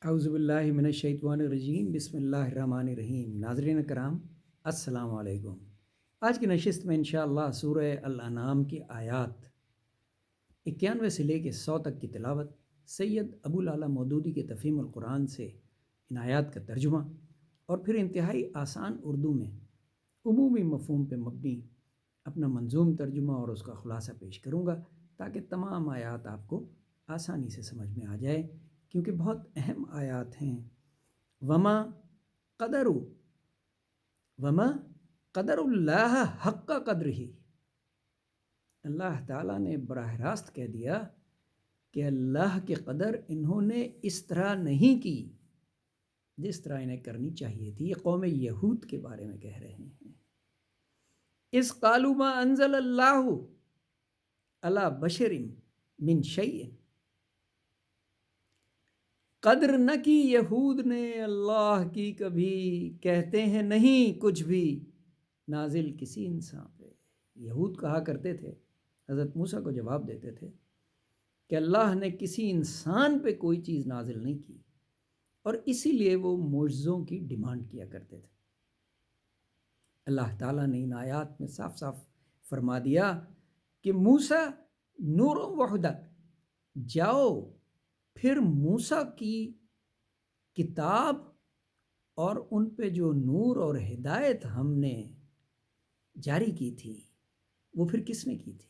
اعوذ باللہ من الشیطان الرجیم بسم اللہ الرحمن الرحیم۔ ناظرین کرام السلام علیکم۔ آج کی نشست میں انشاءاللہ سورہ الانعام کی آیات 91 سے لے کے 100 تک کی تلاوت، سید ابو العلا مودودی کے تفہیم القرآن سے ان آیات کا ترجمہ اور پھر انتہائی آسان اردو میں عمومی مفہوم پہ مبنی اپنا منظوم ترجمہ اور اس کا خلاصہ پیش کروں گا تاکہ تمام آیات آپ کو آسانی سے سمجھ میں آ جائے، کیونکہ بہت اہم آیات ہیں۔ وما قدر اللہ حق قدر ہی، اللہ تعالیٰ نے براہ راست کہہ دیا کہ اللہ کے قدر انہوں نے اس طرح نہیں کی جس طرح انہیں کرنی چاہیے تھی۔ یہ قوم یہود کے بارے میں کہہ رہے ہیں۔ اذ قالوا ما انزل اللہ علی بشر من شیء، قدر نہ کی یہود نے اللہ کی کبھی، کہتے ہیں نہیں کچھ بھی نازل کسی انسان پہ۔ یہود کہا کرتے تھے، حضرت موسیٰ کو جواب دیتے تھے کہ اللہ نے کسی انسان پہ کوئی چیز نازل نہیں کی، اور اسی لیے وہ معجزوں کی ڈیمانڈ کیا کرتے تھے۔ اللہ تعالیٰ نے ان آیات میں صاف صاف فرما دیا کہ موسیٰ نور و ہدی، جاؤ پھر موسیٰ کی کتاب اور ان پہ جو نور اور ہدایت ہم نے جاری کی تھی وہ پھر کس نے کی تھی؟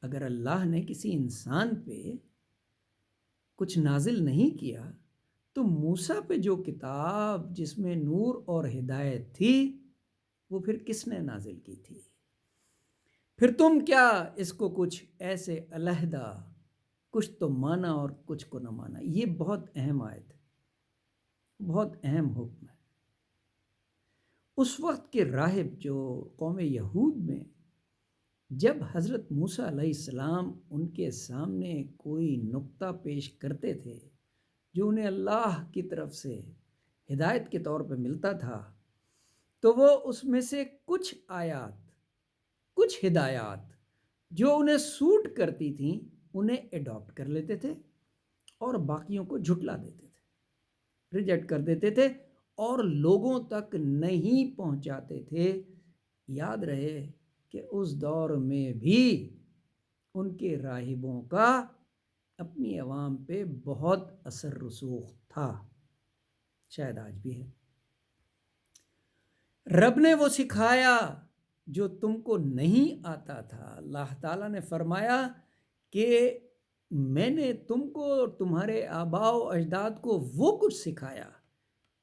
اگر اللہ نے کسی انسان پہ کچھ نازل نہیں کیا تو موسیٰ پہ جو کتاب جس میں نور اور ہدایت تھی وہ پھر کس نے نازل کی تھی؟ پھر تم کیا اس کو کچھ ایسے علیحدہ کچھ تو مانا اور کچھ کو نہ مانا؟ یہ بہت اہم آیت ہے، بہت اہم حکم ہے۔ اس وقت کے راہب جو قوم یہود میں جب حضرت موسیٰ علیہ السلام ان کے سامنے کوئی نقطہ پیش کرتے تھے جو انہیں اللہ کی طرف سے ہدایت کے طور پہ ملتا تھا، تو وہ اس میں سے کچھ آیات، کچھ ہدایات جو انہیں سوٹ کرتی تھیں انہیں ایڈاپٹ کر لیتے تھے اور باقیوں کو جھٹلا دیتے تھے، ریجیکٹ کر دیتے تھے اور لوگوں تک نہیں پہنچاتے تھے۔ یاد رہے کہ اس دور میں بھی ان کے راہبوں کا اپنی عوام پہ بہت اثر رسوخ تھا، شاید آج بھی ہے۔ رب نے وہ سکھایا جو تم کو نہیں آتا تھا۔ اللہ تعالیٰ نے فرمایا کہ میں نے تم کو اور تمہارے آباء و اجداد کو وہ کچھ سکھایا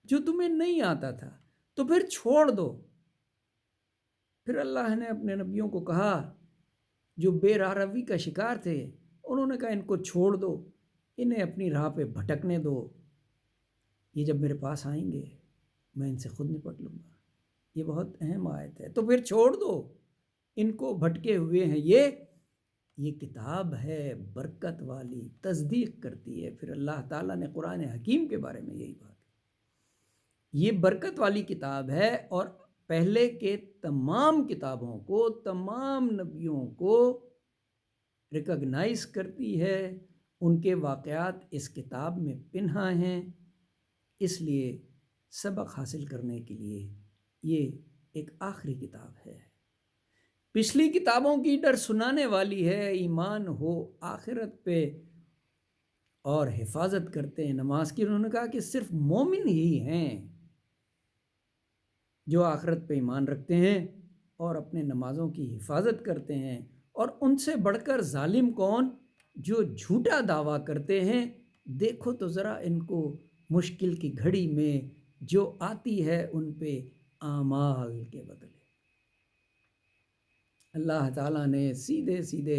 جو تمہیں نہیں آتا تھا، تو پھر چھوڑ دو۔ پھر اللہ نے اپنے نبیوں کو کہا جو بے راہ روی کا شکار تھے، انہوں نے کہا ان کو چھوڑ دو، انہیں اپنی راہ پہ بھٹکنے دو، یہ جب میرے پاس آئیں گے میں ان سے خود نپٹ لوں گا۔ یہ بہت اہم آیت ہے۔ تو پھر چھوڑ دو ان کو، بھٹکے ہوئے ہیں، یہ کتاب ہے برکت والی، تصدیق کرتی ہے۔ پھر اللہ تعالیٰ نے قرآن حکیم کے بارے میں یہی بات کی، یہ برکت والی کتاب ہے اور پہلے کے تمام کتابوں کو، تمام نبیوں کو ریکگنائز کرتی ہے، ان کے واقعات اس کتاب میں پنہا ہیں، اس لیے سبق حاصل کرنے کے لیے یہ ایک آخری کتاب ہے۔ پچھلی کتابوں کی ڈر سنانے والی ہے، ایمان ہو آخرت پہ اور حفاظت کرتے ہیں نماز کی۔ انہوں نے کہا کہ صرف مومن ہی ہیں جو آخرت پہ ایمان رکھتے ہیں اور اپنے نمازوں کی حفاظت کرتے ہیں، اور ان سے بڑھ کر ظالم کون؟ جو جھوٹا دعویٰ کرتے ہیں۔ دیکھو تو ذرا ان کو مشکل کی گھڑی میں جو آتی ہے ان پہ اعمال کے بدلے۔ اللہ تعالیٰ نے سیدھے سیدھے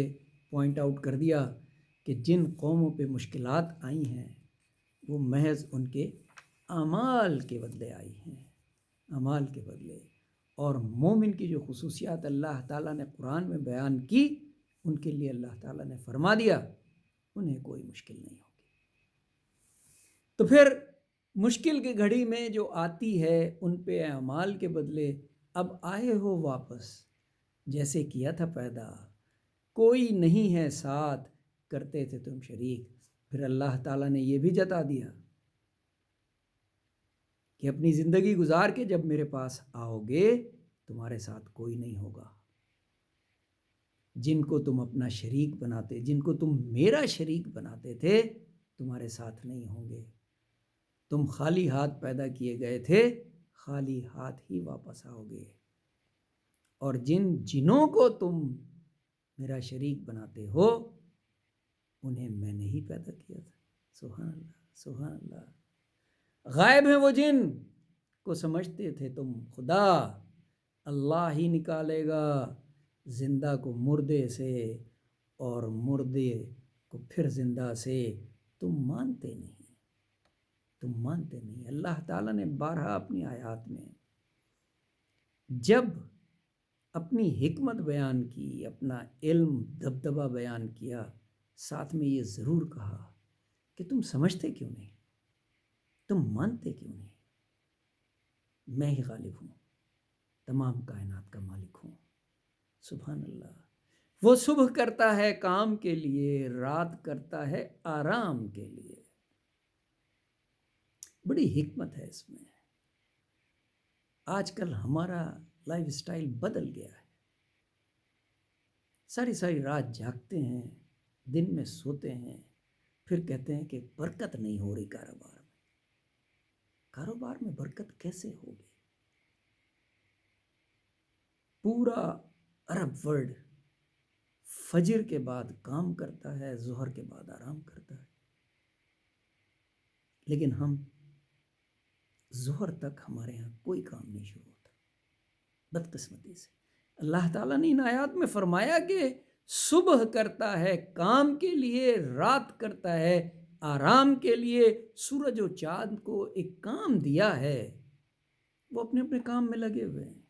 پوائنٹ آؤٹ کر دیا کہ جن قوموں پہ مشکلات آئی ہیں وہ محض ان کے اعمال کے بدلے آئی ہیں، اعمال کے بدلے۔ اور مومن کی جو خصوصیات اللہ تعالیٰ نے قرآن میں بیان کی، ان کے لیے اللہ تعالیٰ نے فرما دیا انہیں کوئی مشکل نہیں ہوگی۔ تو پھر مشکل کی گھڑی میں جو آتی ہے ان پہ اعمال کے بدلے، اب آئے ہو واپس جیسے کیا تھا پیدا، کوئی نہیں ہے ساتھ، کرتے تھے تم شریک۔ پھر اللہ تعالیٰ نے یہ بھی جتا دیا کہ اپنی زندگی گزار کے جب میرے پاس آؤ گے تمہارے ساتھ کوئی نہیں ہوگا. جن کو تم اپنا شریک بناتے، جن کو تم میرا شریک بناتے تھے، تمہارے ساتھ نہیں ہوں گے. تم خالی ہاتھ پیدا کیے گئے تھے، خالی ہاتھ ہی واپس آؤ گے. اور جن جنوں کو تم میرا شریک بناتے ہو انہیں میں نے ہی پیدا کیا تھا. سبحان اللہ، سبحان اللہ. غائب ہیں وہ جن کو سمجھتے تھے تم خدا، اللہ ہی نکالے گا زندہ کو مردے سے اور مردے کو پھر زندہ سے. تم مانتے نہیں، تم مانتے نہیں. اللہ تعالیٰ نے بارہا اپنی آیات میں جب اپنی حکمت بیان کی، اپنا علم دبدبہ بیان کیا، ساتھ میں یہ ضرور کہا کہ تم سمجھتے کیوں نہیں، تم مانتے کیوں نہیں. میں ہی غالب ہوں، تمام کائنات کا مالک ہوں. سبحان اللہ. وہ صبح کرتا ہے کام کے لیے، رات کرتا ہے آرام کے لیے. بڑی حکمت ہے اس میں. آج کل ہمارا لائف سٹائل بدل گیا ہے. ساری ساری رات جاگتے ہیں، دن میں سوتے ہیں، پھر کہتے ہیں کہ برکت نہیں ہو رہی کاروبار میں. کاروبار میں برکت کیسے ہوگی؟ پورا عرب ورلڈ فجر کے بعد کام کرتا ہے، ظہر کے بعد آرام کرتا ہے، لیکن ہم ظہر تک ہمارے ہاں کوئی کام نہیں شروع ہوتا. بدقسمتی سے اللہ تعالیٰ نے ان آیات میں فرمایا کہ صبح کرتا ہے کام کے لیے، رات کرتا ہے آرام کے لیے. سورج و چاند کو ایک کام دیا ہے، وہ اپنے اپنے کام میں لگے ہوئے ہیں.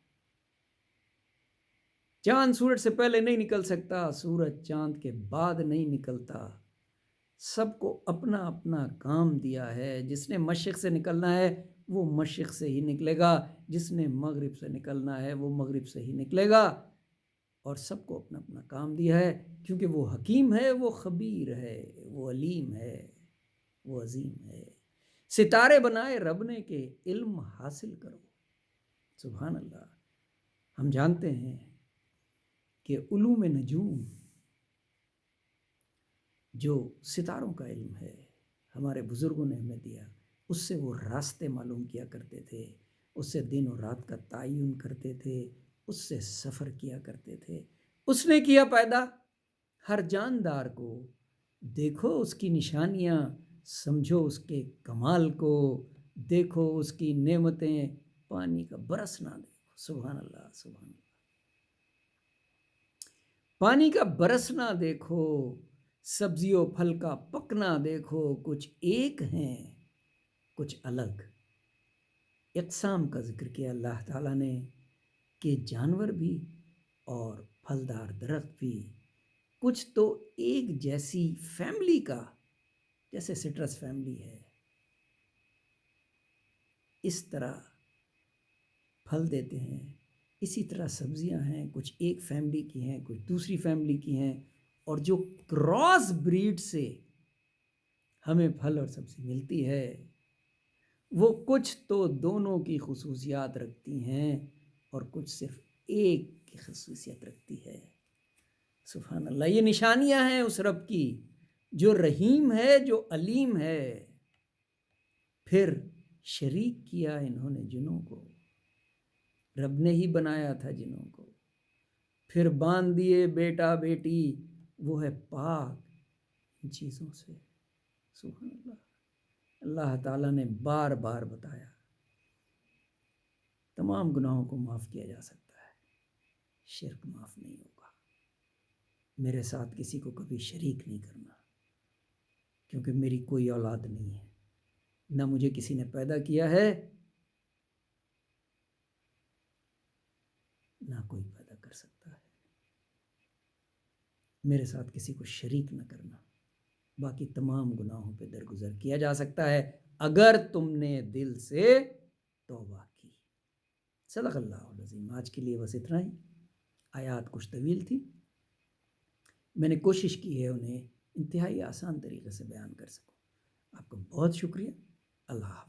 چاند سورج سے پہلے نہیں نکل سکتا، سورج چاند کے بعد نہیں نکلتا. سب کو اپنا اپنا کام دیا ہے. جس نے مشرق سے نکلنا ہے وہ مشرق سے ہی نکلے گا، جس نے مغرب سے نکلنا ہے وہ مغرب سے ہی نکلے گا. اور سب کو اپنا اپنا کام دیا ہے، کیونکہ وہ حکیم ہے، وہ خبیر ہے، وہ علیم ہے، وہ عظیم ہے. ستارے بنائے رب نے کہ علم حاصل کرو. سبحان اللہ. ہم جانتے ہیں کہ علوم نجوم، جو ستاروں کا علم ہے، ہمارے بزرگوں نے ہمیں دیا. اس سے وہ راستے معلوم کیا کرتے تھے، اس سے دن اور رات کا تعین کرتے تھے، اس سے سفر کیا کرتے تھے. اس نے کیا پیدا ہر جاندار کو، دیکھو اس کی نشانیاں، سمجھو اس کے کمال کو. دیکھو اس کی نعمتیں، پانی کا برسنا دیکھو. سبحان اللہ، سبحان اللہ. پانی کا برسنا دیکھو، سبزی و پھل کا پکنا دیکھو. کچھ ایک ہیں، کچھ الگ. اقسام کا ذکر کیا اللہ تعالیٰ نے کہ جانور بھی اور پھلدار درخت بھی کچھ تو ایک جیسی فیملی کا، جیسے سٹرس فیملی ہے، اس طرح پھل دیتے ہیں. اسی طرح سبزیاں ہیں، کچھ ایک فیملی کی ہیں، کچھ دوسری فیملی کی ہیں. اور جو کراس بریڈ سے ہمیں پھل اور سبزی ملتی ہے وہ کچھ تو دونوں کی خصوصیات رکھتی ہیں اور کچھ صرف ایک کی خصوصیت رکھتی ہے. سبحان اللہ. یہ نشانیاں ہیں اس رب کی جو رحیم ہے، جو علیم ہے. پھر شریک کیا انہوں نے جنوں کو، رب نے ہی بنایا تھا جنوں کو. پھر باندھ دیے بیٹا بیٹی، وہ ہے پاک ان چیزوں سے. سبحان اللہ. اللہ تعالیٰ نے بار بار بتایا تمام گناہوں کو معاف کیا جا سکتا ہے، شرک معاف نہیں ہوگا. میرے ساتھ کسی کو کبھی شریک نہیں کرنا، کیونکہ میری کوئی اولاد نہیں ہے، نہ مجھے کسی نے پیدا کیا ہے، نہ کوئی پیدا کر سکتا ہے. میرے ساتھ کسی کو شریک نہ کرنا. باقی تمام گناہوں پہ درگزر کیا جا سکتا ہے اگر تم نے دل سے توبہ کی. صدق اللہ العظیم. آج کے لیے بس اتنا ہی. آیات کچھ طویل تھی، میں نے کوشش کی ہے انہیں انتہائی آسان طریقے سے بیان کر سکوں. آپ کا بہت شکریہ. اللہ حافظ.